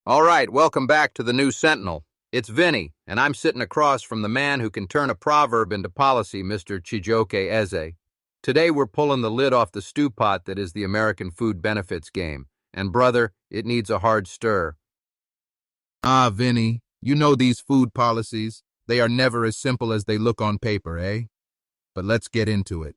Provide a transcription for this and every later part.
All right, welcome back to the New Sentinel. It's Vinny, and I'm sitting across from the man who can turn a proverb into policy, Mr. Chijioke Eze. Today we're pulling the lid off the stew pot that is the American food benefits game. And brother, it needs a hard stir. Ah, Vinny, you know these food policies. They are never as simple as they look on paper, eh? But let's get into it.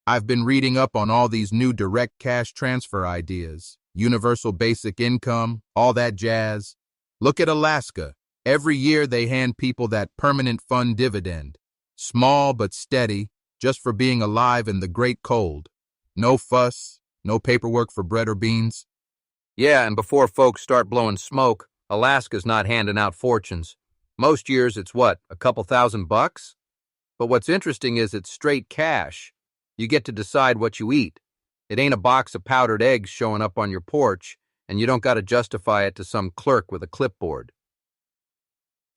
I've been reading up on all these new direct cash transfer ideas, universal basic income, all that jazz. Look at Alaska. Every year they hand people that permanent fund dividend. Small but steady, just for being alive in the great cold. No fuss, no paperwork for bread or beans. Yeah, and before folks start blowing smoke, Alaska's not handing out fortunes. Most years it's what, a couple $1,000? But what's interesting is it's straight cash. You get to decide what you eat. It ain't a box of powdered eggs showing up on your porch, and you don't got to justify it to some clerk with a clipboard.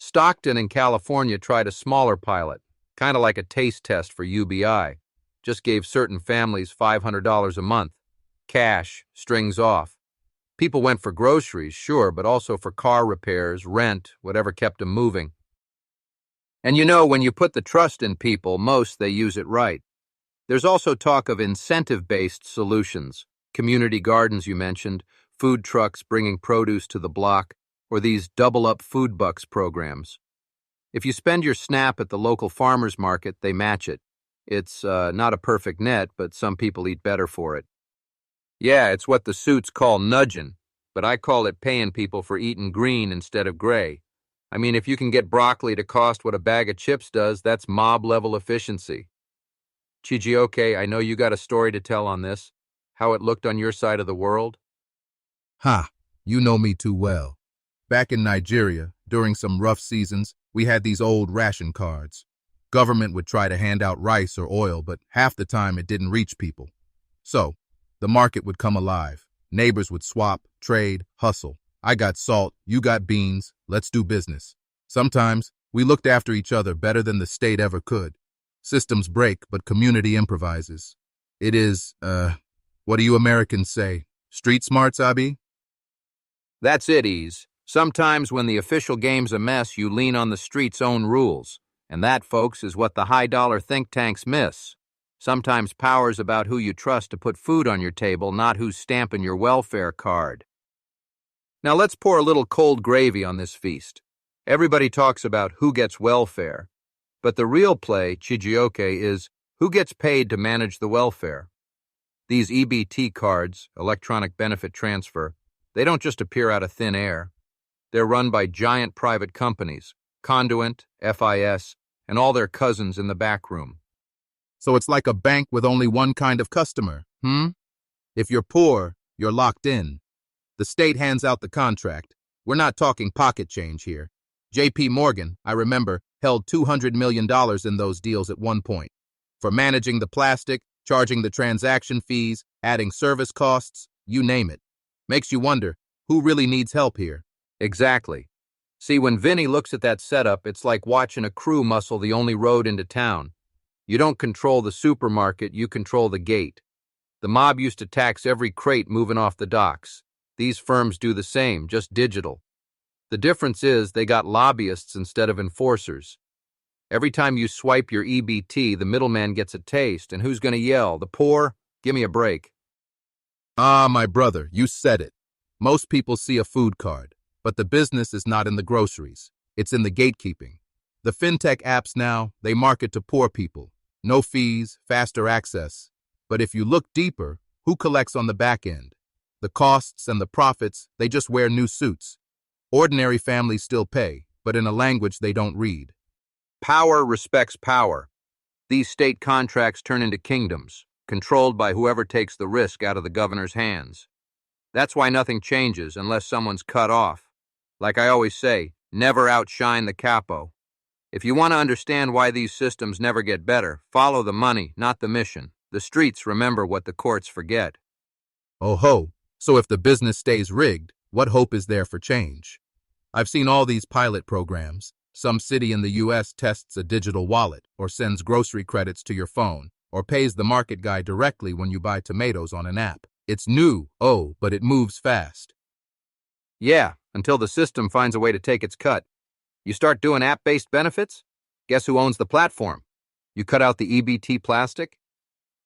Stockton in California tried a smaller pilot, kind of like a taste test for UBI. Just gave certain families $500 a month. Cash, strings off. People went for groceries, sure, but also for car repairs, rent, whatever kept them moving. And you know, when you put the trust in people, most they use it right. There's also talk of incentive-based solutions, community gardens you mentioned, food trucks bringing produce to the block, or these double-up food bucks programs. If you spend your SNAP at the local farmer's market, they match it. It's not a perfect net, but some people eat better for it. Yeah, it's what the suits call nudging, but I call it paying people for eating green instead of gray. I mean, if you can get broccoli to cost what a bag of chips does, that's mob-level efficiency. Chijioke, I know you got a story to tell on this, how it looked on your side of the world. Ha, you know me too well. Back in Nigeria, during some rough seasons, we had these old ration cards. Government would try to hand out rice or oil, but half the time it didn't reach people. So, the market would come alive. Neighbors would swap, trade, hustle. I got salt, you got beans, let's do business. Sometimes, we looked after each other better than the state ever could. Systems break, but community improvises. It is, what do you Americans say? Street smarts, Abi? That's it, Ease. Sometimes when the official game's a mess, you lean on the street's own rules. And that, folks, is what the high-dollar think tanks miss. Sometimes power's about who you trust to put food on your table, not who's stamping your welfare card. Now let's pour a little cold gravy on this feast. Everybody talks about who gets welfare. But the real play, Chijioke, is who gets paid to manage the welfare. These EBT cards, electronic benefit transfer, they don't just appear out of thin air. They're run by giant private companies, Conduent, FIS, and all their cousins in the back room. So it's like a bank with only one kind of customer, If you're poor, you're locked in. The state hands out the contract. We're not talking pocket change here. J.P. Morgan, I remember, held $200 million in those deals at one point. For managing the plastic, charging the transaction fees, adding service costs, you name it. Makes you wonder, who really needs help here? Exactly. See, when Vinny looks at that setup, it's like watching a crew muscle the only road into town. You don't control the supermarket, you control the gate. The mob used to tax every crate moving off the docks. These firms do the same, just digital. The difference is they got lobbyists instead of enforcers. Every time you swipe your EBT, the middleman gets a taste, and who's going to yell? The poor? Give me a break. Ah, my brother, you said it. Most people see a food card, but the business is not in the groceries. It's in the gatekeeping. The fintech apps now, they market to poor people. No fees, faster access. But if you look deeper, who collects on the back end? The costs and the profits, they just wear new suits. Ordinary families still pay, but in a language they don't read. Power respects power. These state contracts turn into kingdoms, controlled by whoever takes the risk out of the governor's hands. That's why nothing changes unless someone's cut off. Like I always say, never outshine the capo. If you want to understand why these systems never get better, follow the money, not the mission. The streets remember what the courts forget. Oh ho, so if the business stays rigged, what hope is there for change? I've seen all these pilot programs. Some city in the U.S. tests a digital wallet or sends grocery credits to your phone or pays the market guy directly when you buy tomatoes on an app. It's new, but it moves fast. Yeah, until the system finds a way to take its cut. You start doing app-based benefits? Guess who owns the platform? You cut out the EBT plastic?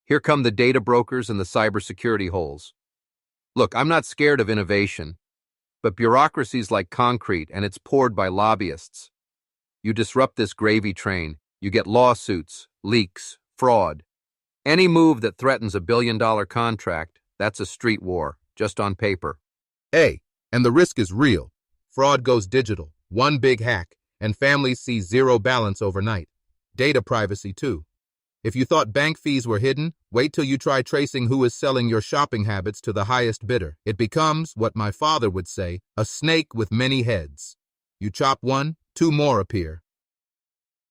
Here come the data brokers and the cybersecurity holes. Look, I'm not scared of innovation, but bureaucracy's like concrete and it's poured by lobbyists. You disrupt this gravy train, you get lawsuits, leaks, fraud. Any move that threatens a billion-dollar contract, that's a street war, just on paper. Hey, and the risk is real. Fraud goes digital, one big hack, and families see zero balance overnight. Data privacy, too. If you thought bank fees were hidden, wait till you try tracing who is selling your shopping habits to the highest bidder. It becomes, what my father would say, a snake with many heads. You chop one, two more appear.